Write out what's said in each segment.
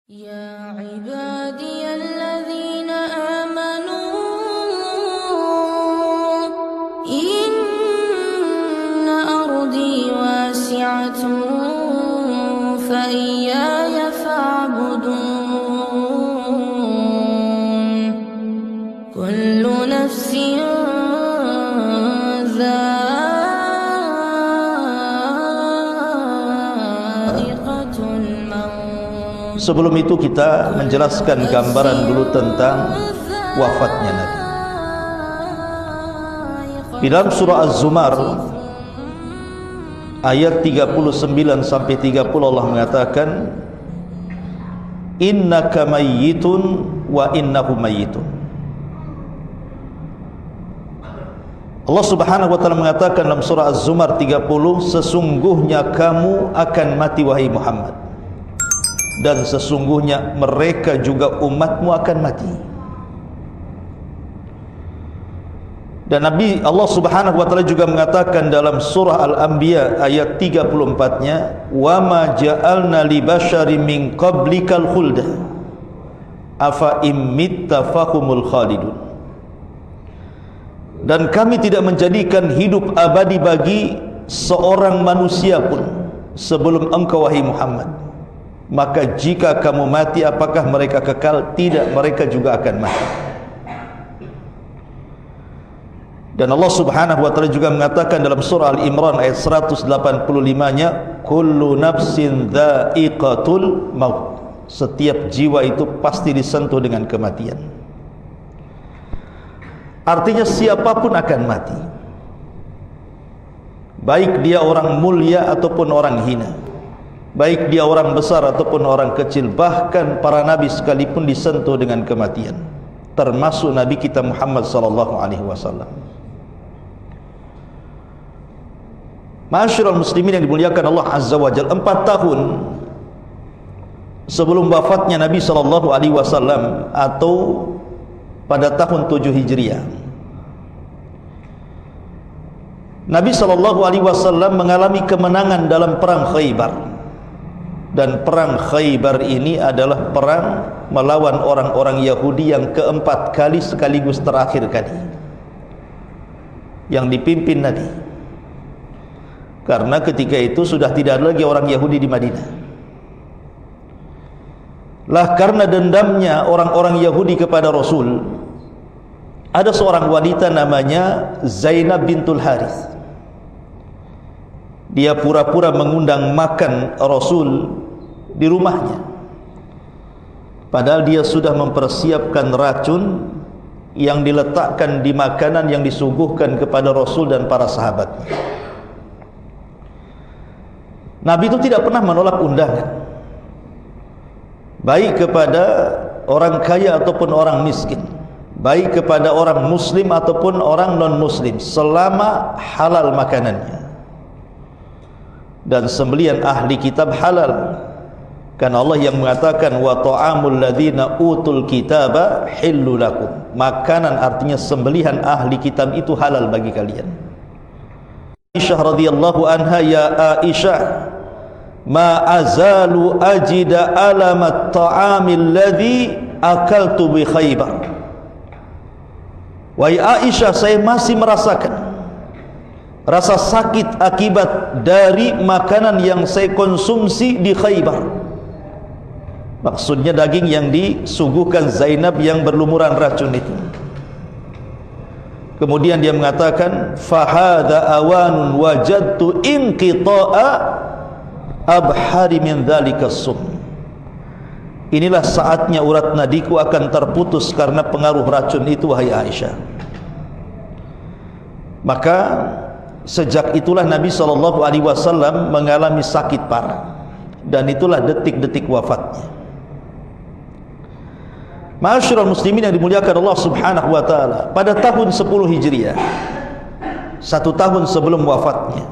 يا عبادي الذين آمنوا إن أرضي واسعة فإياي فاعبدون كل نفس ذائقة الموت. Sebelum itu kita menjelaskan gambaran dulu tentang wafatnya Nabi. Di dalam surah Az-Zumar ayat 39 sampai 30 Allah mengatakan, innaka mayyitun wa innahu mayyitun. Allah Subhanahu wa taala mengatakan dalam surah Az-Zumar 30, sesungguhnya kamu akan mati wahai Muhammad, dan sesungguhnya mereka juga umatmu akan mati. Dan Nabi Allah Subhanahu wa taala juga mengatakan dalam surah Al-Anbiya ayat 34-nya, wa ma ja'alna li basyarin min qablikal khulda afa immitta fahumul khalidun. Dan kami tidak menjadikan hidup abadi bagi seorang manusia pun sebelum engkau wahai Muhammad, maka jika kamu mati apakah mereka kekal? Tidak, mereka juga akan mati. Dan Allah Subhanahu wa taala juga mengatakan dalam surah Al-Imran ayat 185-nya, kullu nafsin dha'iqatul maut. Setiap jiwa itu pasti disentuh dengan kematian. Artinya siapapun akan mati, baik dia orang mulia ataupun orang hina, baik dia orang besar ataupun orang kecil. Bahkan para nabi sekalipun disentuh dengan kematian, termasuk Nabi kita Muhammad sallallahu alaihi wasallam. Ma'asyiral muslimin yang dimuliakan Allah Azza wa Jalla, 4 tahun sebelum wafatnya Nabi sallallahu alaihi wasallam, atau pada tahun 7 Hijriah, Nabi sallallahu alaihi wasallam mengalami kemenangan dalam perang Khaybar. Dan perang Khaybar ini adalah perang melawan orang-orang Yahudi yang keempat kali sekaligus terakhir kali yang dipimpin Nabi. Karena ketika itu sudah tidak ada lagi orang Yahudi di Madinah. Lah karena dendamnya orang-orang Yahudi kepada Rasul, ada seorang wanita namanya Zainab bintul Harith. Dia pura-pura mengundang makan Rasul di rumahnya, padahal dia sudah mempersiapkan racun yang diletakkan di makanan yang disuguhkan kepada Rasul dan para sahabatnya. Nabi itu tidak pernah menolak undangan, baik kepada orang kaya ataupun orang miskin, baik kepada orang muslim ataupun orang non-muslim, selama halal makanannya. Dan sembelihan ahli kitab halal, karena Allah yang mengatakan wa ta'amul ladzina utul kitaba hillu lakum. Makanan artinya sembelihan ahli kitab itu halal bagi kalian. Aisyah radhiyallahu anha, ya Aisyah, ma azalu ajida alamat ta'amil ladzi akaltu bi Khaybar. Wahai Aisyah, saya masih merasakan rasa sakit akibat dari makanan yang saya konsumsi di Khaybar. Maksudnya daging yang disuguhkan Zainab yang berlumuran racun itu. Kemudian dia mengatakan, fahada awanun wajadtu inqita'a abhari min dzalika sum. Inilah saatnya urat nadiku akan terputus karena pengaruh racun itu, wahai Aisyah. Maka sejak itulah Nabi SAW mengalami sakit parah, dan itulah detik-detik wafatnya. Ma'asyiral muslimin yang dimuliakan Allah Subhanahu wa taala, pada tahun 10 Hijriah, 1 tahun sebelum wafatnya,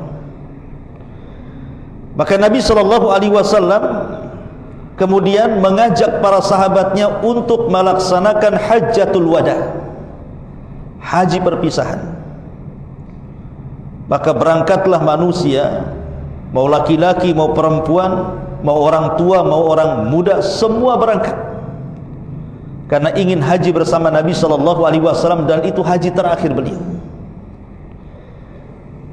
maka Nabi SAW kemudian mengajak para sahabatnya untuk melaksanakan Hajjatul Wada, haji perpisahan. Maka berangkatlah manusia, mau laki-laki mau perempuan, mau orang tua, mau orang muda, semua berangkat karena ingin haji bersama Nabi SAW, dan itu haji terakhir beliau.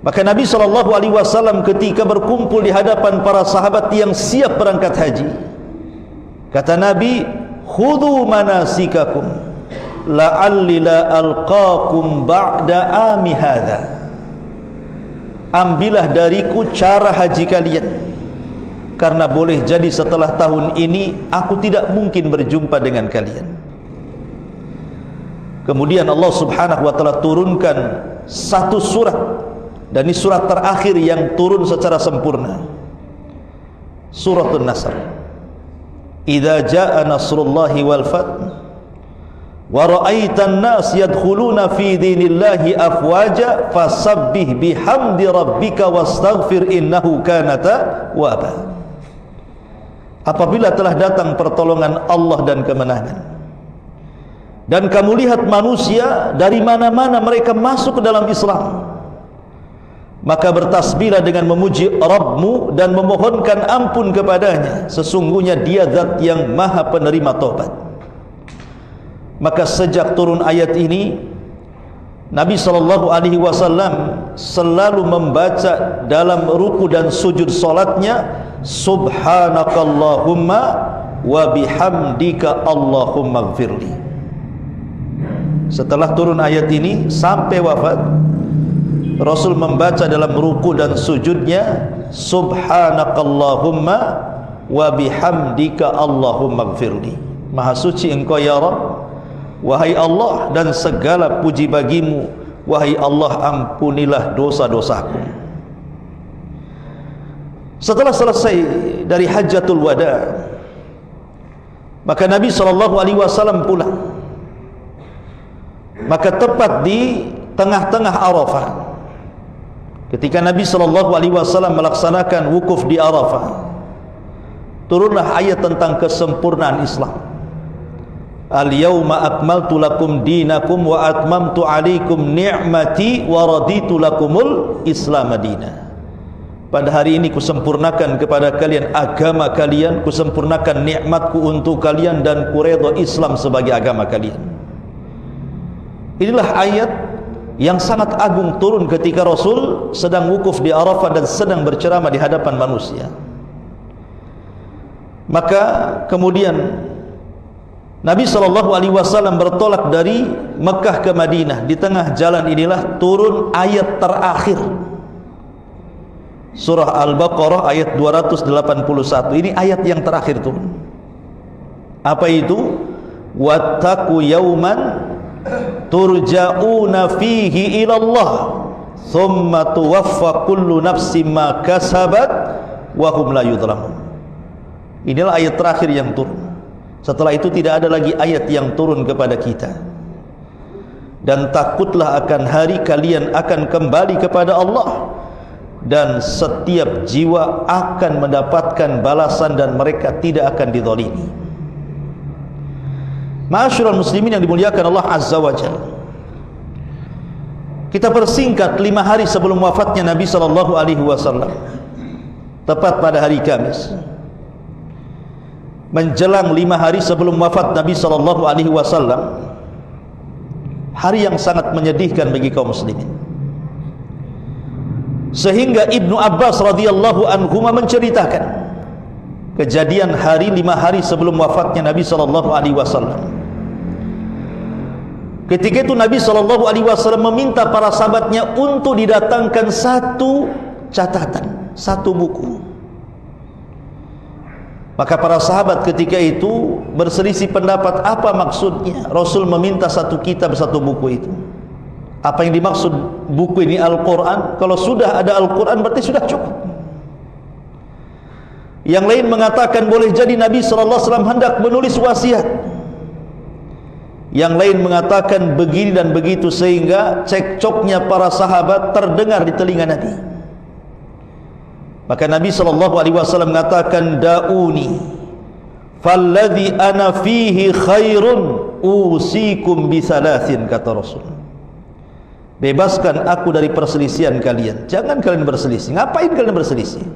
Maka Nabi SAW ketika berkumpul di hadapan para sahabat yang siap berangkat haji, kata Nabi, khudhu manasikakum la'alli la alqakum ba'da ami hadha. Ambillah dariku cara haji kalian, karena boleh jadi setelah tahun ini aku tidak mungkin berjumpa dengan kalian. Kemudian Allah Subhanahu wa taala turunkan satu surat, dan ini surat terakhir yang turun secara sempurna, Suratul Nasr. Idza jaa nasrullahi wal fath wa ra'aitan nas yadkhuluna fi dinillahi afwaja fasabbih bihamdi rabbika wastaghfir innahu kana tawwaba. Apabila telah datang pertolongan Allah dan kemenangan, dan kamu lihat manusia dari mana-mana mereka masuk ke dalam Islam, maka bertasbihlah dengan memuji Rabbmu dan memohonkan ampun kepadanya, sesungguhnya dia zat yang maha penerima taubat. Maka sejak turun ayat ini, Nabi SAW selalu membaca dalam ruku dan sujud salatnya, subhanakallahumma wa bihamdika Allahumma gfirli. Setelah turun ayat ini sampai wafat, Rasul membaca dalam ruku dan sujudnya, subhanakallahumma wa bihamdika Allahumma gfirli. Maha suci engkau ya Rabb, wahai Allah, dan segala puji bagimu, wahai Allah, ampunilah dosa-dosaku. Setelah selesai dari Hajjatul Wada, maka Nabi SAW pulang. Maka tepat di tengah-tengah Arafah, ketika Nabi SAW melaksanakan wukuf di Arafah, turunlah ayat tentang kesempurnaan Islam. Al-yawma akmaltu lakum dinakum wa atmamtu alaikum ni'mati wa raditu lakumul Islam madina. Pada hari ini kusempurnakan kepada kalian agama kalian, kusempurnakan nikmatku untuk kalian, dan kuredha Islam sebagai agama kalian. Inilah ayat yang sangat agung turun ketika Rasul sedang wukuf di Arafah dan sedang berceramah di hadapan manusia. Maka kemudian Nabi SAW bertolak dari Mekah ke Madinah. Di tengah jalan inilah turun ayat terakhir, Surah Al-Baqarah ayat 281. Ini ayat yang terakhir turun. Apa itu? Wattaqu yawman turja'una fihi ilallah thumma tuwaffa kullu nafsin ma kasabat wa hum la yudhlamun. Inilah ayat terakhir yang turun. Setelah itu tidak ada lagi ayat yang turun kepada kita. Dan takutlah akan hari kalian akan kembali kepada Allah, dan setiap jiwa akan mendapatkan balasan dan mereka tidak akan dizalimi. Ma'asyiral muslimin yang dimuliakan Allah Azza wa Jalla, kita persingkat 5 hari sebelum wafatnya Nabi SAW, tepat pada hari Kamis, menjelang 5 hari sebelum wafat Nabi SAW, hari yang sangat menyedihkan bagi kaum muslimin, sehingga Ibnu Abbas radhiyallahu anhuma menceritakan kejadian hari 5 hari sebelum wafatnya Nabi SAW. Ketika itu Nabi SAW meminta para sahabatnya untuk didatangkan satu catatan, satu buku. Maka para sahabat ketika itu berselisih pendapat apa maksudnya Rasul meminta satu kitab, satu buku itu. Apa yang dimaksud buku ini? Al-Quran? Kalau sudah ada Al-Quran berarti sudah cukup. Yang lain mengatakan boleh jadi Nabi SAW hendak menulis wasiat. Yang lain mengatakan begini dan begitu, sehingga cekcoknya para sahabat terdengar di telinga Nabi. Maka Nabi SAW mengatakan, da'uni falladhi ana fihi khairun usikum bisalathin, kata Rasul. Bebaskan aku dari perselisihan kalian. Jangan kalian berselisih. Ngapain kalian berselisih?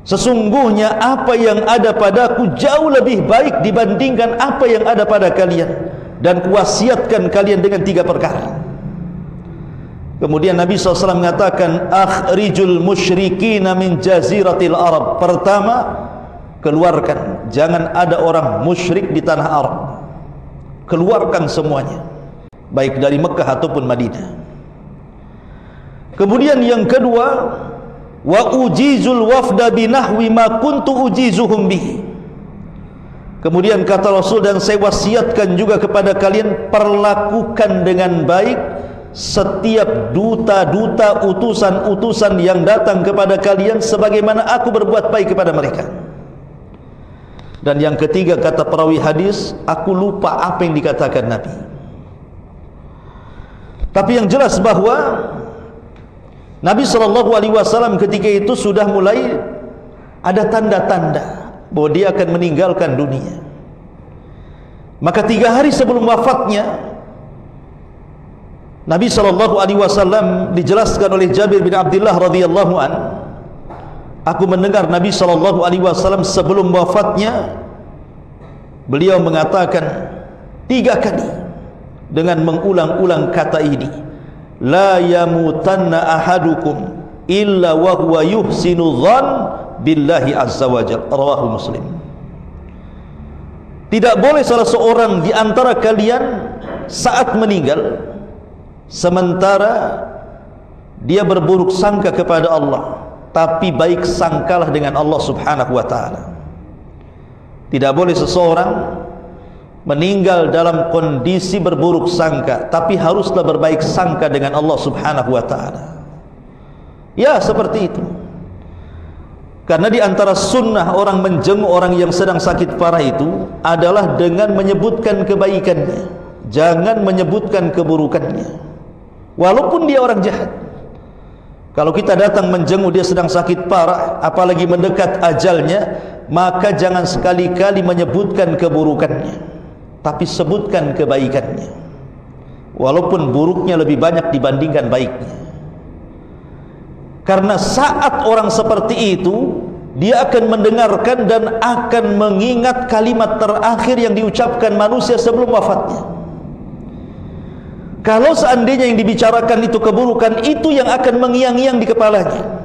Sesungguhnya apa yang ada padaku jauh lebih baik dibandingkan apa yang ada pada kalian, dan kuwasiatkan kalian dengan 3 perkara. Kemudian Nabi SAW mengatakan, akhrijul musyrikina min jaziratil Arab. Pertama, keluarkan, jangan ada orang musyrik di tanah Arab. Keluarkan semuanya, baik dari Mekah ataupun Madinah. Kemudian yang kedua, wa ujizul wafda binahwi ma kuntu ujizuhum bihi. Kemudian kata Rasul, dan saya wasiatkan juga kepada kalian, perlakukan dengan baik setiap duta-duta, utusan-utusan yang datang kepada kalian sebagaimana aku berbuat baik kepada mereka. Dan yang ketiga, kata perawi hadis, aku lupa apa yang dikatakan Nabi. Tapi yang jelas bahwa Nabi SAW ketika itu sudah mulai ada tanda-tanda bahwa dia akan meninggalkan dunia. Maka 3 hari sebelum wafatnya, Nabi SAW dijelaskan oleh Jabir bin Abdullah radhiyallahu an, aku mendengar Nabi SAW sebelum wafatnya beliau mengatakan 3 kali dengan mengulang-ulang kata ini, la yamutanna ahadukum illa wa huwa yuhsinu dhann billahi azza wajalla, rawahu Muslim. Tidak boleh salah seorang di antara kalian saat meninggal sementara dia berburuk sangka kepada Allah, tapi baik sangkalah dengan Allah Subhanahu wa taala. Tidak boleh seseorang meninggal dalam kondisi berburuk sangka, tapi haruslah berbaik sangka dengan Allah Subhanahu wa taala. Ya, seperti itu. Karena di antara sunnah orang menjenguk orang yang sedang sakit parah itu adalah dengan menyebutkan kebaikannya, jangan menyebutkan keburukannya, walaupun dia orang jahat. Kalau kita datang menjenguk dia sedang sakit parah, apalagi mendekat ajalnya, maka jangan sekali-kali menyebutkan keburukannya, tapi sebutkan kebaikannya, walaupun buruknya lebih banyak dibandingkan baiknya. Karena saat orang seperti itu, dia akan mendengarkan dan akan mengingat kalimat terakhir yang diucapkan manusia sebelum wafatnya. Kalau seandainya yang dibicarakan itu keburukan, itu yang akan mengiang-iang di kepalanya.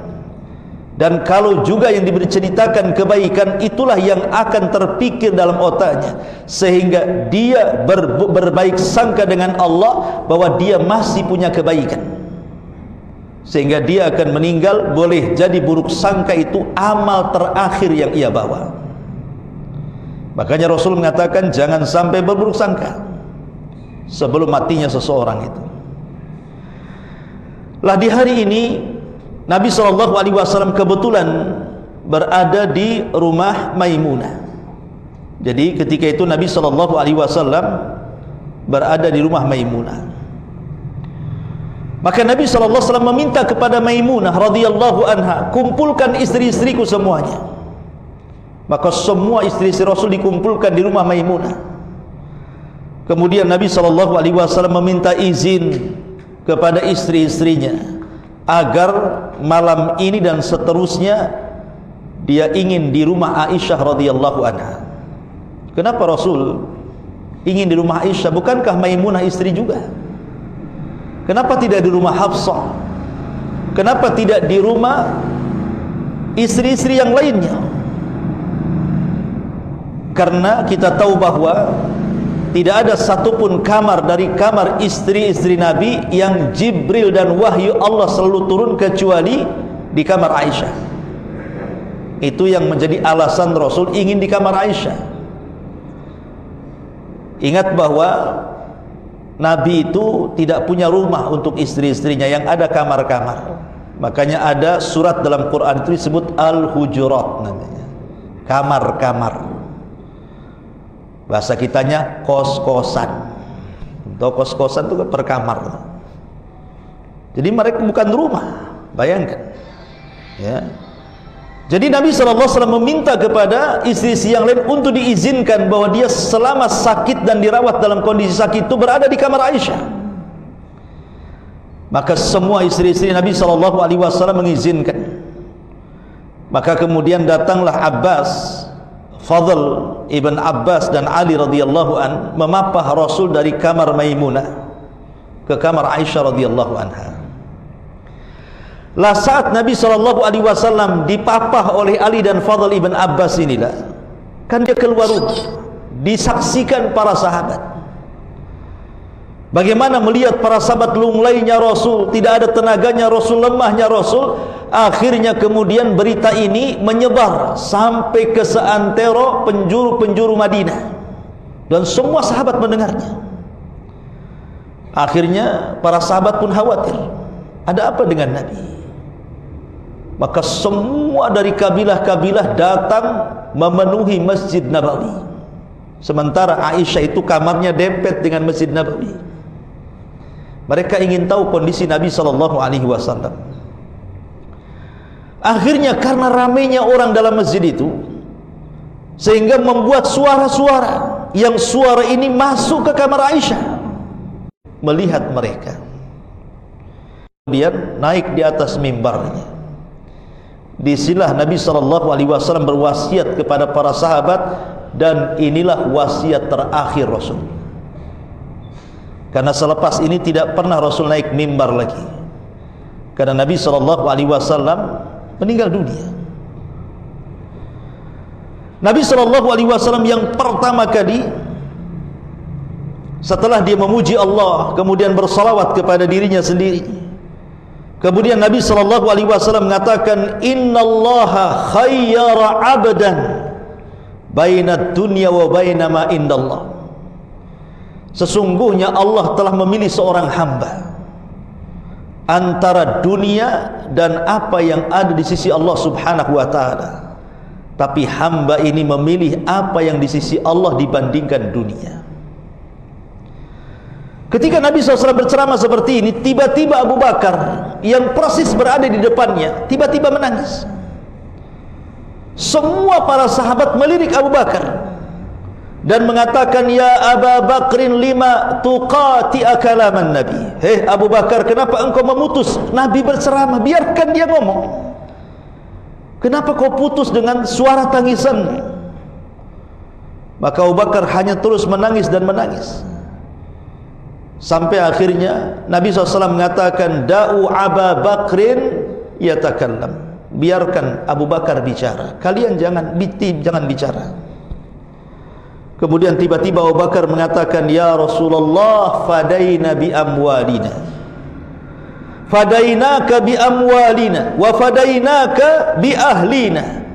Dan kalau juga yang diceritakan kebaikan, itulah yang akan terpikir dalam otaknya, sehingga dia berbaik sangka dengan Allah bahwa dia masih punya kebaikan, sehingga dia akan meninggal boleh jadi buruk sangka itu amal terakhir yang ia bawa. Makanya Rasul mengatakan jangan sampai berburuk sangka sebelum matinya seseorang itu. Lah di hari ini Nabi SAW kebetulan berada di rumah Maimunah. Jadi ketika itu Nabi SAW berada di rumah Maimunah. Maka Nabi SAW meminta kepada Maimunah radhiyallahu anha, kumpulkan istri-istriku semuanya. Maka semua istri-istri Rasul dikumpulkan di rumah Maimunah. Kemudian Nabi SAW meminta izin kepada istri-istrinya agar malam ini dan seterusnya dia ingin di rumah Aisyah radhiyallahu anha. Kenapa Rasul ingin di rumah Aisyah? Bukankah Maimunah istri juga? Kenapa tidak di rumah Hafsah? Kenapa tidak di rumah istri-istri yang lainnya? Karena kita tahu bahwa tidak ada satupun kamar dari kamar istri-istri Nabi yang Jibril dan wahyu Allah selalu turun kecuali di kamar Aisyah. Itu yang menjadi alasan Rasul ingin di kamar Aisyah. Ingat bahwa Nabi itu tidak punya rumah untuk istri-istrinya, yang ada kamar-kamar. Makanya ada surat dalam Quran itu disebut Al-Hujurat namanya, kamar-kamar. Bahasa kitanya kos-kosan. Atau kos-kosan itu per kamar. Jadi mereka bukan rumah, bayangkan. Ya. Jadi Nabi SAW meminta kepada istri-istri yang lain untuk diizinkan bahwa dia selama sakit dan dirawat dalam kondisi sakit itu berada di kamar Aisyah. Maka semua istri-istri Nabi SAW mengizinkan. Maka kemudian datanglah Abbas, Fadl ibn Abbas dan Ali radhiyallahu an, memapah Rasul dari kamar Maimunah ke kamar Aisyah radhiyallahu anha. Lah saat Nabi SAW dipapah oleh Ali dan Fadl ibn Abbas inilah, kan dia keluar rumah, disaksikan para sahabat. Bagaimana melihat para sahabat lunglainya Rasul, tidak ada tenaganya Rasul, lemahnya Rasul. Akhirnya kemudian berita ini menyebar sampai ke seantero penjuru-penjuru Madinah, dan semua sahabat mendengarnya. Akhirnya para sahabat pun khawatir, ada apa dengan Nabi? Maka semua dari kabilah-kabilah datang memenuhi Masjid Nabawi. Sementara Aisyah itu kamarnya dempet dengan Masjid Nabawi. Mereka ingin tahu kondisi Nabi SAW. Akhirnya karena ramainya orang dalam masjid itu, sehingga membuat suara-suara, yang suara ini masuk ke kamar Aisyah, melihat mereka. Kemudian naik di atas mimbarnya. Disinilah Nabi SAW berwasiat kepada para sahabat, dan inilah wasiat terakhir Rasul. Karena selepas ini tidak pernah Rasul naik mimbar lagi, karena Nabi SAW meninggal dunia. Nabi SAW yang pertama kali setelah dia memuji Allah, kemudian bersalawat kepada dirinya sendiri, kemudian Nabi SAW mengatakan, innallaha khayyara abdan bainad dunya wa baina ma indallah. Sesungguhnya Allah telah memilih seorang hamba antara dunia dan apa yang ada di sisi Allah Subhanahu wa ta'ala. Tapi hamba ini memilih apa yang di sisi Allah dibandingkan dunia. Ketika Nabi SAW berceramah seperti ini, tiba-tiba Abu Bakar yang persis berada di depannya tiba-tiba menangis. Semua para sahabat melirik Abu Bakar dan mengatakan, ya Aba Bakrin lima tuqati'a kalaman Nabi. Hei Abu Bakar, kenapa engkau memutus Nabi berceramah? Biarkan dia ngomong. Kenapa kau putus dengan suara tangisan? Maka Abu Bakar hanya terus menangis dan menangis, sampai akhirnya Nabi SAW mengatakan, da'u Aba Bakrin yatakallam. Biarkan Abu Bakar bicara, kalian jangan bicara. Kemudian tiba-tiba Abu Bakar mengatakan, ya Rasulullah, fadaina bi amwalina, fadainaka bi amwalina, wa fadainaka bi ahlina,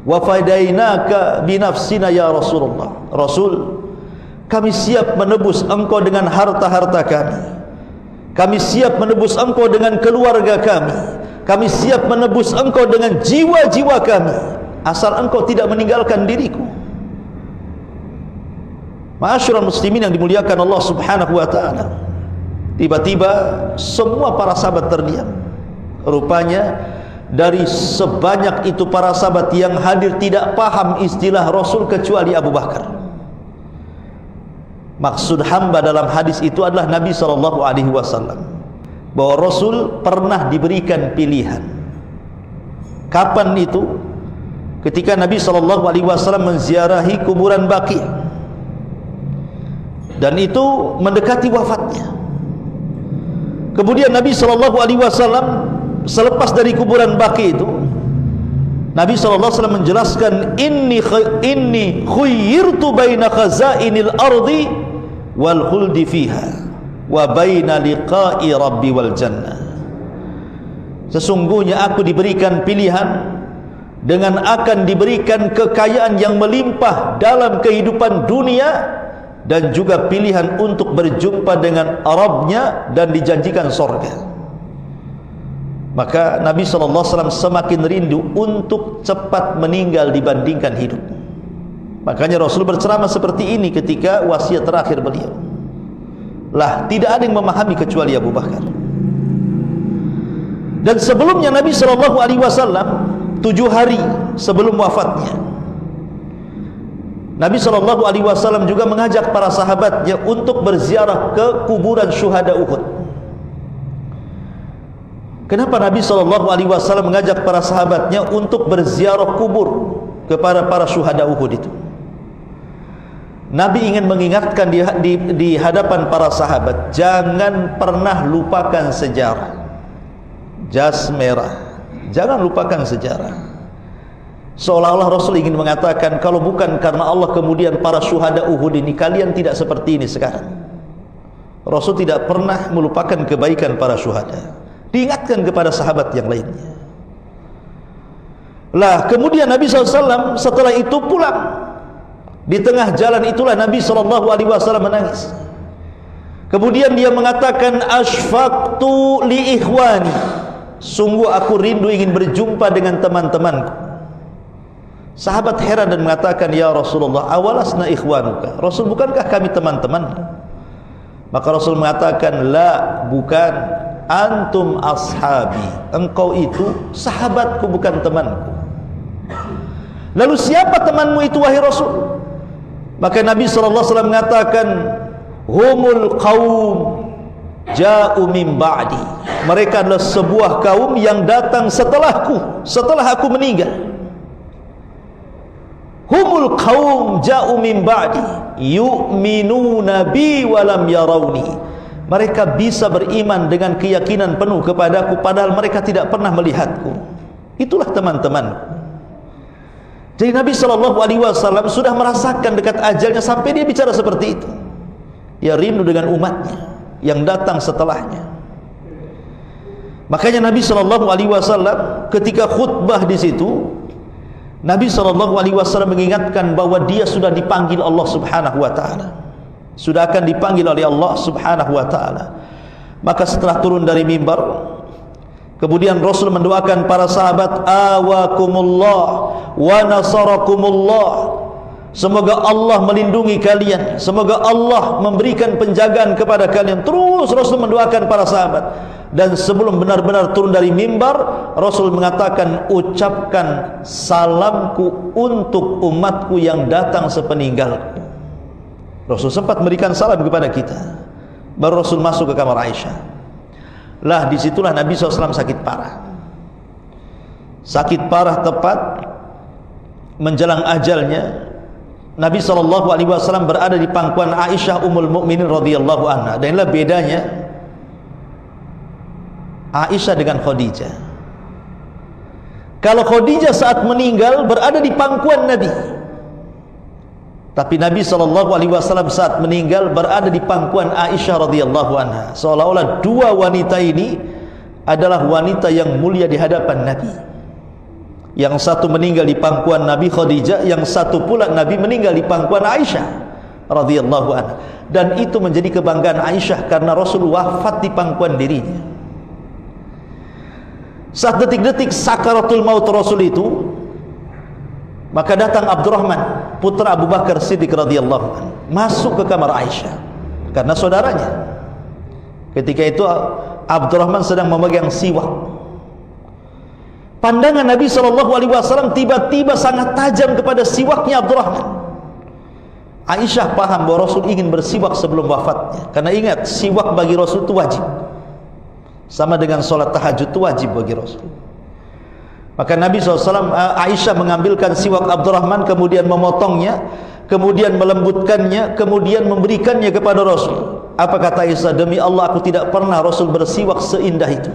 wa fadainaka bi nafsina ya Rasulullah. Rasul, kami siap menebus engkau dengan harta-harta kami, kami siap menebus engkau dengan keluarga kami siap menebus engkau dengan jiwa-jiwa kami, asal engkau tidak meninggalkan diriku. Ma'asyiral muslimin yang dimuliakan Allah Subhanahu wa ta'ala, tiba-tiba semua para sahabat terdiam. Rupanya dari sebanyak itu para sahabat yang hadir tidak paham istilah Rasul kecuali Abu Bakar. Maksud hamba dalam hadis itu adalah Nabi SAW, bahwa Rasul pernah diberikan pilihan. Kapan itu? Ketika Nabi SAW menziarahi kuburan Baqi', dan itu mendekati wafatnya. Kemudian Nabi SAW selepas dari kuburan Baqi' itu, Nabi SAW menjelaskan, inni khuyyirtu baina khazainil ardi wal khuldi fiha wa baina liqa'i rabbi wal jannah. Sesungguhnya aku diberikan pilihan dengan akan diberikan kekayaan yang melimpah dalam kehidupan dunia, dan juga pilihan untuk berjumpa dengan Rabbnya dan dijanjikan sorga. Maka Nabi SAW semakin rindu untuk cepat meninggal dibandingkan hidup. Makanya Rasul berceramah seperti ini ketika wasiat terakhir beliau. Lah, tidak ada yang memahami kecuali Abu Bakar. Dan sebelumnya Nabi SAW 7 hari sebelum wafatnya, Nabi SAW juga mengajak para sahabatnya untuk berziarah ke kuburan syuhada Uhud. Kenapa Nabi SAW mengajak para sahabatnya untuk berziarah kubur kepada para syuhada Uhud itu? Nabi ingin mengingatkan di hadapan para sahabat, jangan pernah lupakan sejarah. Jas merah, jangan lupakan sejarah. Seolah-olah Rasul ingin mengatakan, kalau bukan karena Allah kemudian para syuhada Uhud ini, kalian tidak seperti ini sekarang. Rasul tidak pernah melupakan kebaikan para syuhada. Diingatkan kepada sahabat yang lainnya. Lah kemudian Nabi SAW setelah itu pulang. Di tengah jalan itulah Nabi SAW menangis. Kemudian dia mengatakan, asfaqtu li ikhwani, sungguh aku rindu ingin berjumpa dengan teman-temanku. Sahabat heran dan mengatakan, ya Rasulullah, awalasna ikhwanuka, Rasul, bukankah kami teman-teman? Maka Rasul mengatakan, la, bukan, antum ashabi, engkau itu sahabatku, bukan temanku. Lalu siapa temanmu itu, wahai Rasul? Maka Nabi SAW mengatakan, humul qaum ja'u min ba'di, mereka adalah sebuah kaum yang datang setelahku, setelah aku meninggal. Humul qaum ja'u min ba'di yu'minuna bi walam yarawni, mereka bisa beriman dengan keyakinan penuh kepadaku padahal mereka tidak pernah melihatku. Itulah teman-temanku. Jadi Nabi SAW sudah merasakan dekat ajalnya sampai dia bicara seperti itu. Dia rindu dengan umatnya yang datang setelahnya. Makanya Nabi SAW ketika khutbah di situ, Nabi SAW mengingatkan bahwa dia sudah dipanggil Allah Subhanahu Wa Taala, sudah akan dipanggil oleh Allah Subhanahu Wa Taala. Maka setelah turun dari mimbar, kemudian Rasul mendoakan para sahabat, awakumullah wa nasarakumullah, semoga Allah melindungi kalian, semoga Allah memberikan penjagaan kepada kalian. Terus Rasul mendoakan para sahabat. Dan sebelum benar-benar turun dari mimbar, Rasul mengatakan, ucapkan salamku untuk umatku yang datang sepeninggalku. Rasul sempat memberikan salam kepada kita. Baru Rasul masuk ke kamar Aisyah. Lah disitulah Nabi SAW sakit parah. Sakit parah tepat menjelang ajalnya. Nabi SAW berada di pangkuan Aisyah Ummul Mukminin radhiyallahu anha. Dan inilah bedanya Aisyah dengan Khadijah. Kalau Khadijah saat meninggal berada di pangkuan Nabi, tapi Nabi SAW saat meninggal berada di pangkuan Aisyah radhiyallahu anha. Seolah-olah dua wanita ini adalah wanita yang mulia di hadapan Nabi. Yang satu meninggal di pangkuan Nabi Khadijah, yang satu pula Nabi meninggal di pangkuan Aisyah radhiyallahu anha. Dan itu menjadi kebanggaan Aisyah karena Rasul wafat di pangkuan dirinya. Saat detik-detik sakaratul maut Rasul itu, maka datang Abdurrahman, putra Abu Bakar Siddiq radhiyallahu anhu, masuk ke kamar Aisyah karena saudaranya. Ketika itu Abdurrahman sedang memegang siwak. Pandangan Nabi SAW tiba-tiba sangat tajam kepada siwaknya Abdurrahman. Aisyah paham bahwa Rasul ingin bersiwak sebelum wafatnya, karena ingat, siwak bagi Rasul itu wajib, sama dengan sholat tahajud itu wajib bagi Rasul. Maka Nabi SAW, Aisyah mengambilkan siwak Abdurrahman, kemudian memotongnya, kemudian melembutkannya, kemudian memberikannya kepada Rasul. Apa kata Aisyah? Demi Allah, aku tidak pernah Rasul bersiwak seindah itu.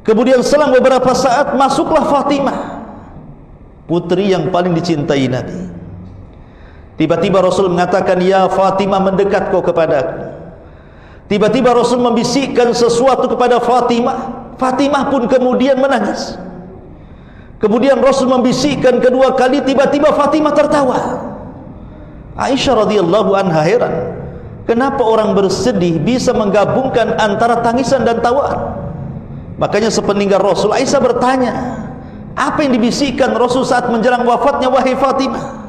Kemudian selang beberapa saat masuklah Fatimah, putri yang paling dicintai Nabi. Tiba-tiba Rasul mengatakan, ya Fatimah, mendekat kau kepadaku. Tiba-tiba Rasul membisikkan sesuatu kepada Fatimah. Fatimah pun kemudian menangis. Kemudian Rasul membisikkan kedua kali, tiba-tiba Fatimah tertawa. Aisyah radhiyallahu anha heran, kenapa orang bersedih bisa menggabungkan antara tangisan dan tawaan. Makanya sepeninggal Rasul, Aisyah bertanya, apa yang dibisikkan Rasul saat menjelang wafatnya, wahai Fatimah?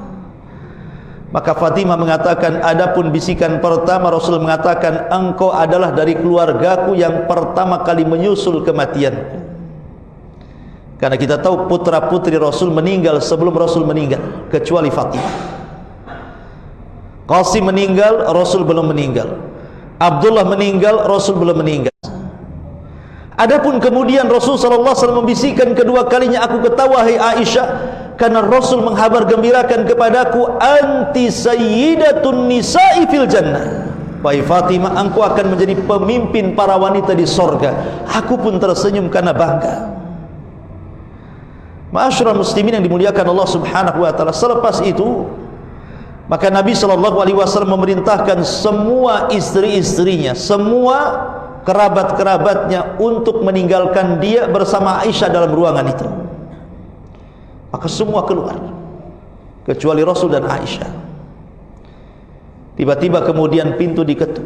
Maka Fatimah mengatakan, adapun bisikan pertama, Rasul mengatakan, engkau adalah dari keluargaku yang pertama kali menyusul kematianku. Karena kita tahu putra putri Rasul meninggal sebelum Rasul meninggal, kecuali Fatimah. Qasim meninggal, Rasul belum meninggal. Abdullah meninggal, Rasul belum meninggal. Adapun kemudian Rasul sallallahu alaihi wasallam membisikkan kedua kalinya, aku ketawa hai Aisyah, karena Rasul menghabar gembirakan kepadaku, anti sayyidatun nisa'i fil jannah. Wahai Fatimah, engkau akan menjadi pemimpin para wanita di sorga. Aku pun tersenyum karena bangga. Ma'asyiral muslimin yang dimuliakan Allah Subhanahu wa taala, selepas itu maka Nabi sallallahu alaihi wasallam memerintahkan semua istri-istrinya, semua kerabat-kerabatnya untuk meninggalkan dia bersama Aisyah dalam ruangan itu. Maka semua keluar kecuali Rasul dan Aisyah. Tiba-tiba kemudian pintu diketuk.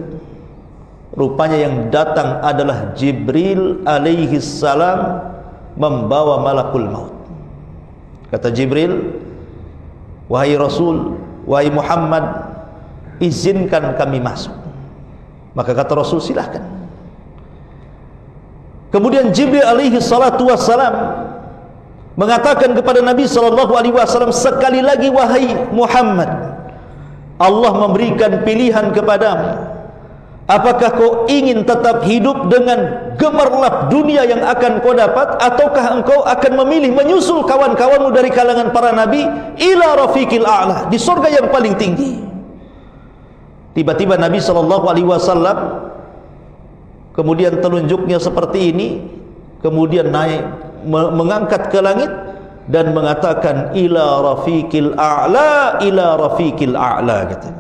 Rupanya yang datang adalah Jibril alaihi salam membawa malakul maut. Kata Jibril, wahai Rasul, wahai Muhammad, izinkan kami masuk. Maka kata Rasul, silahkan. Kemudian Jibril alaihi salatu wassalam mengatakan kepada Nabi sallallahu alaihi wasallam, sekali lagi wahai Muhammad, Allah memberikan pilihan kepadamu. Apakah kau ingin tetap hidup dengan gemerlap dunia yang akan kau dapat, ataukah engkau akan memilih menyusul kawan-kawanmu dari kalangan para nabi ila rafiqil a'la, di surga yang paling tinggi? Tiba-tiba Nabi sallallahu alaihi wasallam kemudian telunjuknya seperti ini, kemudian naik mengangkat ke langit dan mengatakan ila rafiqil a'la, ila rafiqil a'la. Kata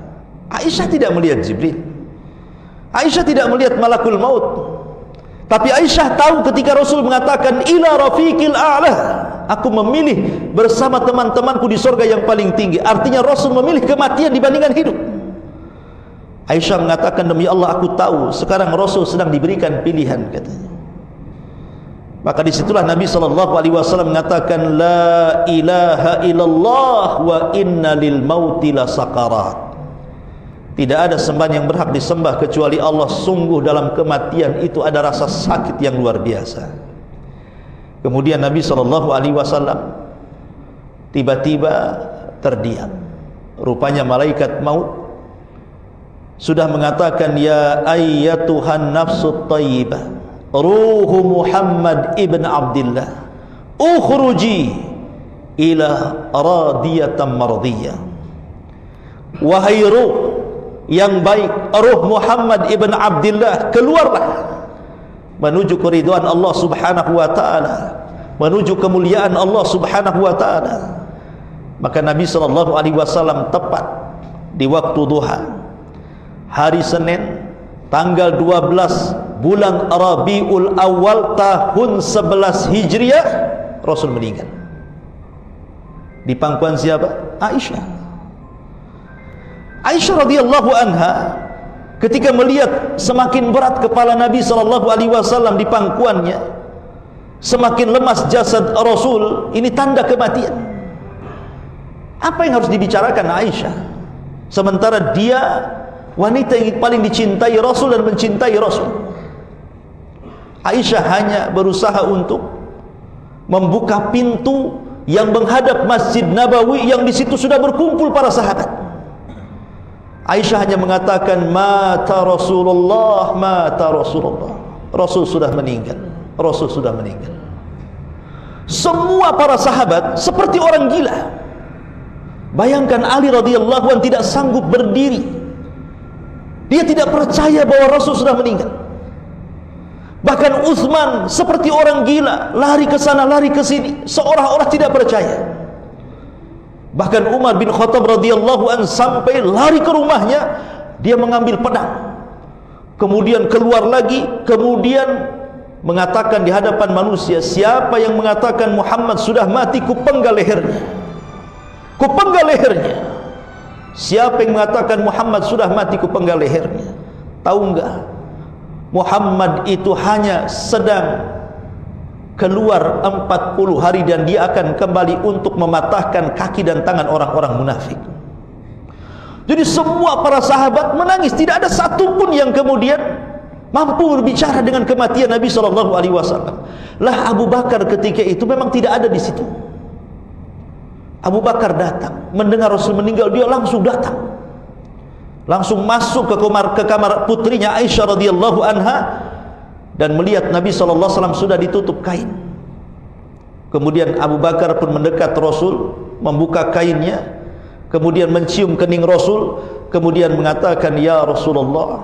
Aisyah tidak melihat Jibril, Aisyah tidak melihat malakul maut, tapi Aisyah tahu ketika Rasul mengatakan ila rafiqil a'la, aku memilih bersama teman-temanku di surga yang paling tinggi. Artinya Rasul memilih kematian dibandingkan hidup. Aisyah mengatakan, demi Allah aku tahu sekarang Rasul sedang diberikan pilihan, katanya. Maka disitulah Nabi SAW mengatakan, la ilaha illallah wa inna lil mauti la sakarat. Tidak ada sembahan yang berhak disembah kecuali Allah. Sungguh dalam kematian itu ada rasa sakit yang luar biasa. Kemudian Nabi SAW tiba-tiba terdiam. Rupanya malaikat maut sudah mengatakan, ya ayyatuhan nafsut tayyibah, ruhu Muhammad ibn Abdillah, ukhruji ila radiyatan mardiyah. Wahai ruh yang baik, ruh Muhammad ibn Abdillah, keluarlah menuju keridhaan Allah Subhanahu wa taala, menuju kemuliaan Allah Subhanahu wa taala. Maka Nabi sallallahu alaihi wasallam tepat di waktu duha hari Senin tanggal 12 bulan Rabiul Awal tahun 11 Hijriah, Rasul meninggal. Di pangkuan siapa? Aisyah. Aisyah radhiyallahu anha ketika melihat semakin berat kepala Nabi sallallahu alaihi wasallam di pangkuannya, semakin lemas jasad Rasul, ini tanda kematian. Apa yang harus dibicarakan Aisyah? Sementara dia wanita yang paling dicintai Rasul dan mencintai Rasul. Aisyah hanya berusaha untuk membuka pintu yang menghadap Masjid Nabawi yang di situ sudah berkumpul para sahabat. Aisyah hanya mengatakan, mata Rasulullah, mata Rasulullah. Rasul sudah meninggal, Rasul sudah meninggal. Semua para sahabat seperti orang gila. Bayangkan Ali radhiyallahu anhu tidak sanggup berdiri. Dia tidak percaya bahwa Rasul sudah meninggal. Bahkan Utsman seperti orang gila, lari ke sana, lari ke sini, seolah-olah tidak percaya. Bahkan Umar bin Khattab radhiyallahu anhu sampai lari ke rumahnya, dia mengambil pedang, kemudian keluar lagi, kemudian mengatakan di hadapan manusia, siapa yang mengatakan Muhammad sudah mati, kupenggal lehernya, kupenggal lehernya. Siapa yang mengatakan Muhammad sudah mati, kupenggal lehernya. Tahu enggak, Muhammad itu hanya sedang keluar 40 hari dan dia akan kembali untuk mematahkan kaki dan tangan orang-orang munafik. Jadi semua para sahabat menangis, tidak ada satupun yang kemudian mampu berbicara dengan kematian Nabi SAW. Lah Abu Bakar ketika itu memang tidak ada di situ. Abu Bakar datang, mendengar Rasul meninggal, dia langsung datang, langsung masuk ke kamar putrinya Aisyah radhiyallahu anha. dan melihat Nabi SAW sudah ditutup kain. Kemudian Abu Bakar pun mendekat Rasul, membuka kainnya, kemudian mencium kening Rasul, kemudian mengatakan, ya Rasulullah,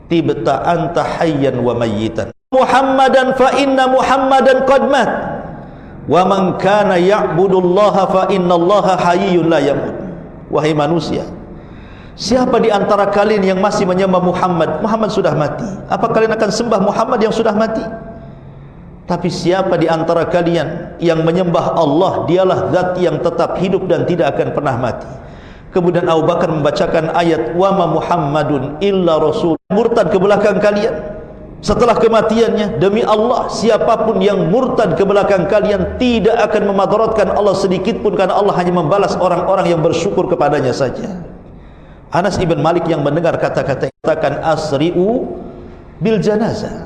tibta anta hayyan wa mayyitan, Muhammadan fa inna Muhammadan qad mat, wa man kana ya'budullaha fa innallaha hayyun la yamut. Wahai manusia, siapa di antara kalian yang masih menyembah Muhammad? Muhammad sudah mati. Apa kalian akan sembah Muhammad yang sudah mati? Tapi siapa di antara kalian yang menyembah Allah, dialah zat yang tetap hidup dan tidak akan pernah mati. Kemudian Abu Bakar membacakan ayat, wa ma Muhammadun illa rasul. Murtad ke belakang kalian setelah kematiannya, demi Allah, siapapun yang murtad ke belakang kalian tidak akan memadaratkan Allah sedikit pun, karena Allah hanya membalas orang-orang yang bersyukur kepadanya saja. Anas ibn Malik yang mendengar kata-kata katakan, asri'u bil janazah,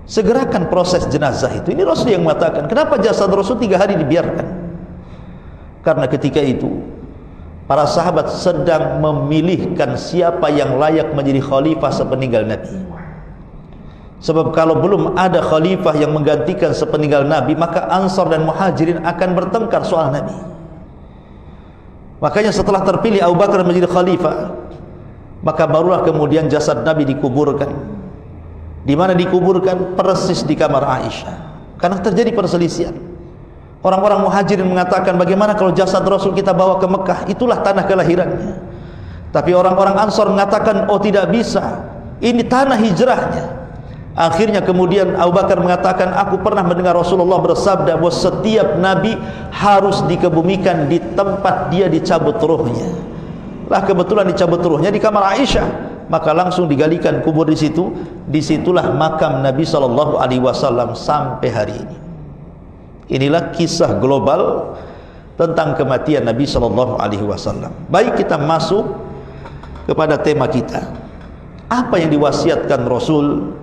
segerakan proses jenazah itu. Ini Rasul yang mengatakan. Kenapa jasad Rasul 3 hari dibiarkan? Karena ketika itu para sahabat sedang memilihkan siapa yang layak menjadi khalifah sepeninggal Nabi. Sebab kalau belum ada khalifah yang menggantikan sepeninggal Nabi, maka Ansar dan Muhajirin akan bertengkar soal Nabi. Makanya setelah terpilih Abu Bakar menjadi khalifah, maka barulah kemudian jasad Nabi dikuburkan. Di mana dikuburkan? Persis di kamar Aisyah. Karena terjadi perselisihan. Orang-orang Muhajirin mengatakan, bagaimana kalau jasad Rasul kita bawa ke Mekah? Itulah tanah kelahirannya. Tapi orang-orang Ansar mengatakan, oh tidak bisa, ini tanah hijrahnya. Akhirnya kemudian Abu Bakar mengatakan, aku pernah mendengar Rasulullah bersabda bahwa setiap Nabi harus dikebumikan di tempat dia dicabut ruhnya. Lah kebetulan dicabut ruhnya di kamar Aisyah, maka langsung digalikan kubur di situ. Disitulah makam Nabi SAW sampai hari ini. Inilah kisah global tentang kematian Nabi SAW. Baik, kita masuk kepada tema kita. Apa yang diwasiatkan Rasul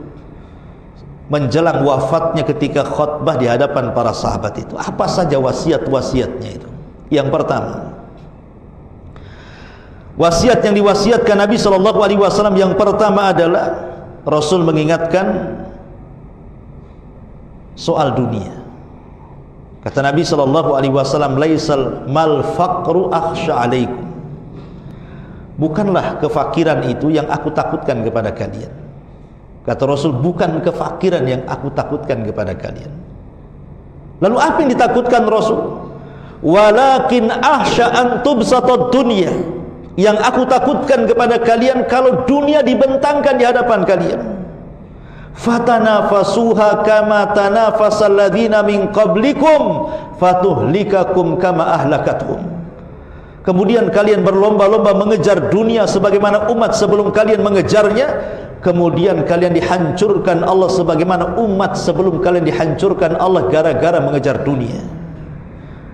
menjelang wafatnya ketika khutbah di hadapan para sahabat itu? Apa saja wasiat-wasiatnya itu? Yang pertama, wasiat yang diwasiatkan Nabi SAW yang pertama adalah Rasul mengingatkan soal dunia. Kata Nabi SAW, laisal mal faqru akhsha alaikum, bukanlah kefakiran itu yang aku takutkan kepada kalian. Kata Rasul, bukan kefakiran yang aku takutkan kepada kalian. Lalu apa yang ditakutkan Rasul? Walakin ahsya an tubsatad dunya, yang aku takutkan kepada kalian kalau dunia dibentangkan di hadapan kalian. Fatanafasuha kama tanafasal ladzina min qablikum fatuhlikakum kama ahlakathum. Kemudian kalian berlomba-lomba mengejar dunia sebagaimana umat sebelum kalian mengejarnya. Kemudian kalian dihancurkan Allah sebagaimana umat sebelum kalian dihancurkan Allah gara-gara mengejar dunia.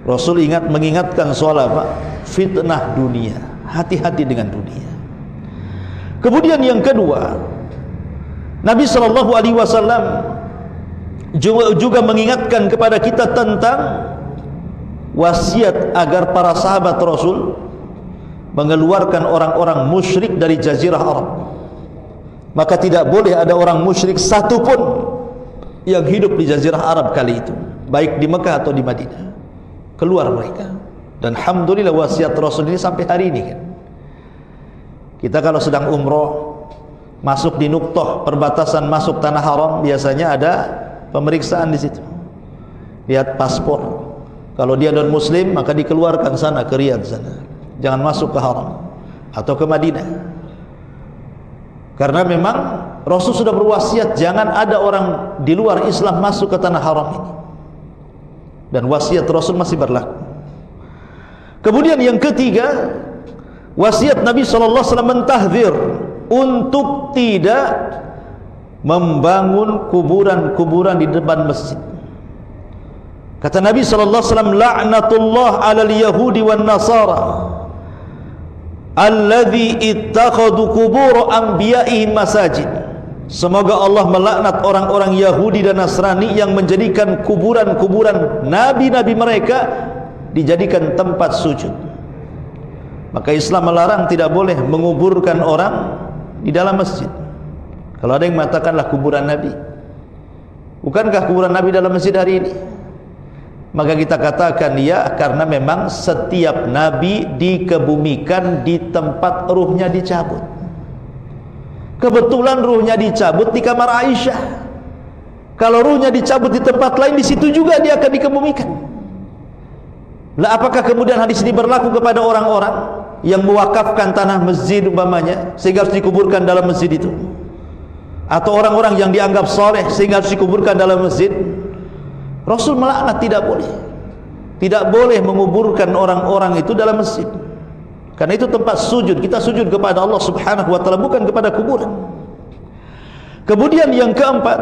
Rasul mengingatkan soal apa? Fitnah dunia. Hati-hati dengan dunia. Kemudian yang kedua, Nabi SAW juga mengingatkan kepada kita tentang wasiat agar para sahabat Rasul mengeluarkan orang-orang musyrik dari Jazirah Arab. Maka tidak boleh ada orang musyrik satupun yang hidup di Jazirah Arab kali itu, baik di Mekah atau di Madinah. Keluar mereka. Dan alhamdulillah wasiat Rasul ini sampai hari ini kan. Kita kalau sedang umroh, masuk di Nuqtah, perbatasan masuk tanah haram, biasanya ada pemeriksaan di situ. Lihat paspor. Kalau dia non muslim, maka dikeluarkan sana ke Riyadh sana. Jangan masuk ke haram atau ke Madinah. Karena memang Rasul sudah berwasiat jangan ada orang di luar Islam masuk ke tanah haram ini. Dan wasiat Rasul masih berlaku. Kemudian yang ketiga, wasiat Nabi SAW mentahdzir untuk tidak membangun kuburan-kuburan di depan masjid. Kata Nabi SAW, la'natullah 'alal yahudi wan nasara alladzi ittakhadhu qubur anbiya'ihim masajid. Semoga Allah melaknat orang-orang Yahudi dan Nasrani yang menjadikan kuburan-kuburan nabi-nabi mereka dijadikan tempat sujud. Maka Islam melarang tidak boleh menguburkan orang di dalam masjid. Kalau ada yang mengatakanlah kuburan Nabi, Bukankah kuburan Nabi dalam masjid hari ini? Maka kita katakan ya, karena memang setiap Nabi dikebumikan di tempat ruhnya dicabut. Kebetulan ruhnya dicabut di kamar Aisyah. Kalau ruhnya dicabut di tempat lain, di situ juga dia akan dikebumikan. Lah apakah kemudian hadis ini berlaku kepada orang-orang yang mewakafkan tanah masjid umpamanya sehingga harus dikuburkan dalam masjid itu? Atau orang-orang yang dianggap soleh sehingga harus dikuburkan dalam masjid? Rasul melaknat, tidak boleh. Tidak boleh menguburkan orang-orang itu dalam masjid. Karena itu tempat sujud. Kita sujud kepada Allah Subhanahu wa taala, bukan kepada kuburan. Kemudian yang keempat,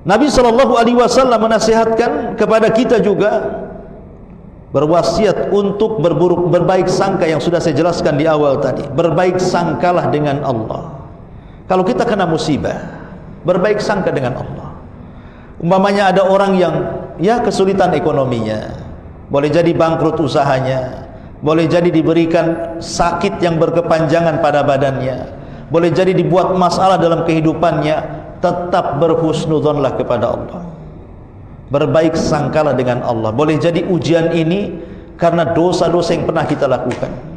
Nabi SAW menasihatkan kepada kita juga berwasiat untuk berbaik sangka, yang sudah saya jelaskan di awal tadi. Berbaik sangkalah dengan Allah. Kalau kita kena musibah, berbaik sangka dengan Allah. Umpamanya ada orang yang ya kesulitan ekonominya, boleh jadi bangkrut usahanya, boleh jadi diberikan sakit yang berkepanjangan pada badannya, boleh jadi dibuat masalah dalam kehidupannya, tetap berhusnudzonlah kepada Allah. Berbaik sangkalah dengan Allah. Boleh jadi ujian ini karena dosa-dosa yang pernah kita lakukan.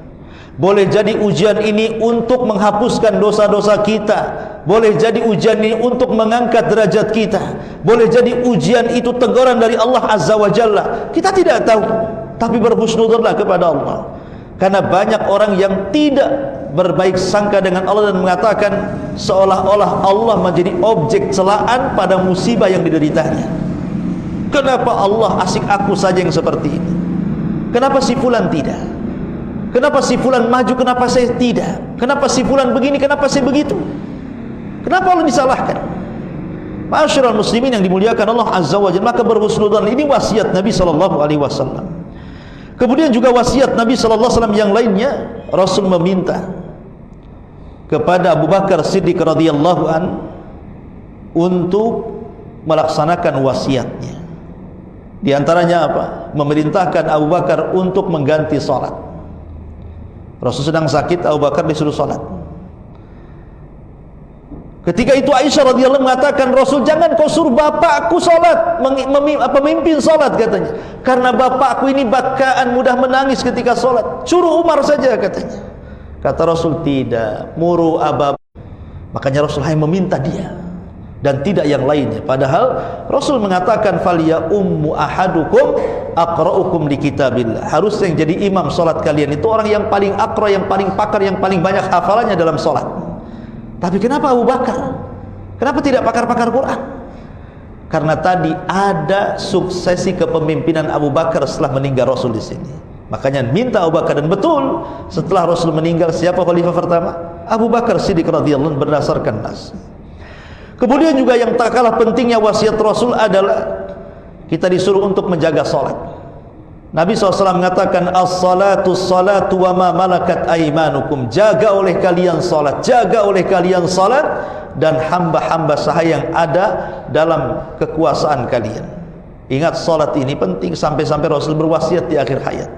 Boleh jadi ujian ini untuk menghapuskan dosa-dosa kita. Boleh jadi ujian ini untuk mengangkat derajat kita. Boleh jadi ujian itu teguran dari Allah Azza wa Jalla. Kita tidak tahu, tapi berhusnudzonlah kepada Allah. Karena banyak orang yang tidak berbaik sangka dengan Allah dan mengatakan seolah-olah Allah menjadi objek celaan pada musibah yang dideritanya. Kenapa Allah asik aku saja yang seperti ini? Kenapa si fulan tidak? Kenapa si fulan maju, kenapa saya tidak? Kenapa si fulan begini, kenapa saya begitu? Kenapa Allah disalahkan? Ma'asyiral muslimin yang dimuliakan Allah Azza wa Jalla, maka berhusnudzon. Ini wasiat Nabi SAW. Kemudian juga wasiat Nabi SAW yang lainnya, Rasul meminta kepada Abu Bakar Siddiq radhiyallahu an untuk melaksanakan wasiatnya. Di antaranya apa? Memerintahkan Abu Bakar untuk mengganti salat. Rasul sedang sakit, Abu Bakar disuruh salat. Ketika itu Aisyah radhiyallahu mengatakan, Rasul, jangan kau suruh bapakku salat, pemimpin salat katanya. Karena bapakku ini bakaan, mudah menangis ketika salat. Suruh Umar saja katanya. Kata Rasul, tidak, muru Aba. Makanya Rasul hanya meminta dia dan tidak yang lainnya. Padahal Rasul mengatakan, faliya ummu ahadukum aqra'ukum li kitabillah. Harus yang jadi imam salat kalian itu orang yang paling aqra, yang paling pakar, yang paling banyak hafalannya dalam salat. Tapi kenapa Abu Bakar? Kenapa tidak pakar-pakar Quran? Karena tadi ada suksesi kepemimpinan Abu Bakar setelah meninggal Rasul di sini. Makanya minta Abu Bakar, dan betul setelah Rasul meninggal siapa khalifah pertama? Abu Bakar Siddiq radhiyallahu anhu berdasarkan nas. Kemudian juga yang tak kalah pentingnya wasiat Rasul adalah kita disuruh untuk menjaga salat. Nabi SAW mengatakan, as-salatu salatu wa ma malakat aimanukum. Jaga oleh kalian salat, jaga oleh kalian salat dan hamba-hamba sahaya yang ada dalam kekuasaan kalian. Ingat, salat ini penting sampai-sampai Rasul berwasiat di akhir hayat.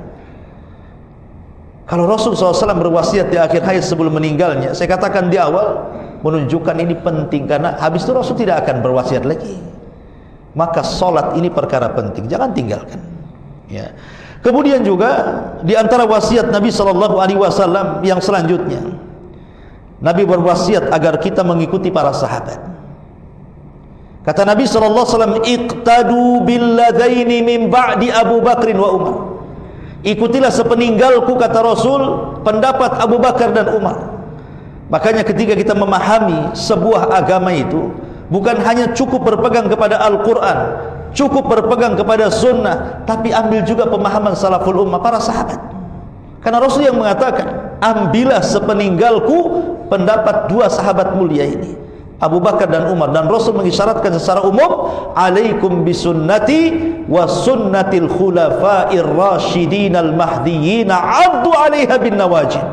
Kalau Rasul SAW berwasiat di akhir hayat sebelum meninggalnya, saya katakan di awal, menunjukkan ini penting, karena habis itu Rasul tidak akan berwasiat lagi. Maka salat ini perkara penting, jangan tinggalkan. Ya. Kemudian juga di antara wasiat Nabi SAW yang selanjutnya, Nabi berwasiat agar kita mengikuti para sahabat. Kata Nabi SAW, iqtadu billadaini min ba'di Abu Bakrin wa Umar. Ikutilah sepeninggalku, kata Rasul, pendapat Abu Bakar dan Umar. Makanya ketika kita memahami sebuah agama itu, bukan hanya cukup berpegang kepada Al-Quran, cukup berpegang kepada sunnah, tapi ambil juga pemahaman salaful ummah, para sahabat. Karena Rasul yang mengatakan, ambillah sepeninggalku pendapat dua sahabat mulia ini, Abu Bakar dan Umar. Dan Rasul mengisyaratkan secara umum, alaikum bisunnati wa sunnatil khulafa'ir rasyidin al-mahdiyyin, addu alaiha bin nawajid.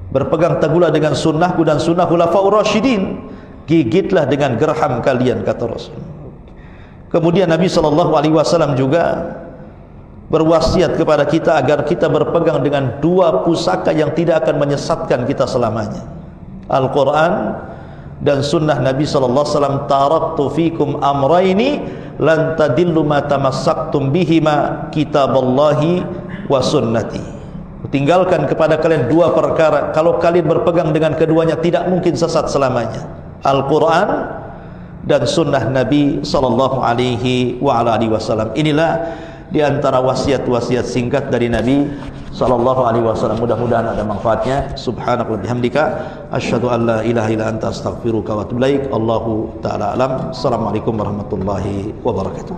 Berpegang teguhlah dengan sunnahku dan sunnah khulafa'ur rasyidin, gigitlah dengan gerham kalian, kata Rasul. Kemudian Nabi SAW juga berwasiat kepada kita agar kita berpegang dengan dua pusaka yang tidak akan menyesatkan kita selamanya, Al-Quran dan sunnah Nabi sallallahu alaihi wasallam, taraktu fikum amraini lan tadillu ma tamassaktum bihima, kitaballahi wa sunnati. Tinggalkan kepada kalian dua perkara, kalau kalian berpegang dengan keduanya tidak mungkin sesat selamanya: Al-Quran dan sunnah Nabi sallallahu alaihi wasallam. Inilah di antara wasiat-wasiat singkat dari Nabi sallallahu alaihi wasallam. Mudah-mudahan ada manfaatnya. Subhanaka wa bihamdika asyhadu an la ilaha illa anta astaghfiruka wa atubu ilaik. Allahu taala alam. Assalamualaikum warahmatullahi wabarakatuh.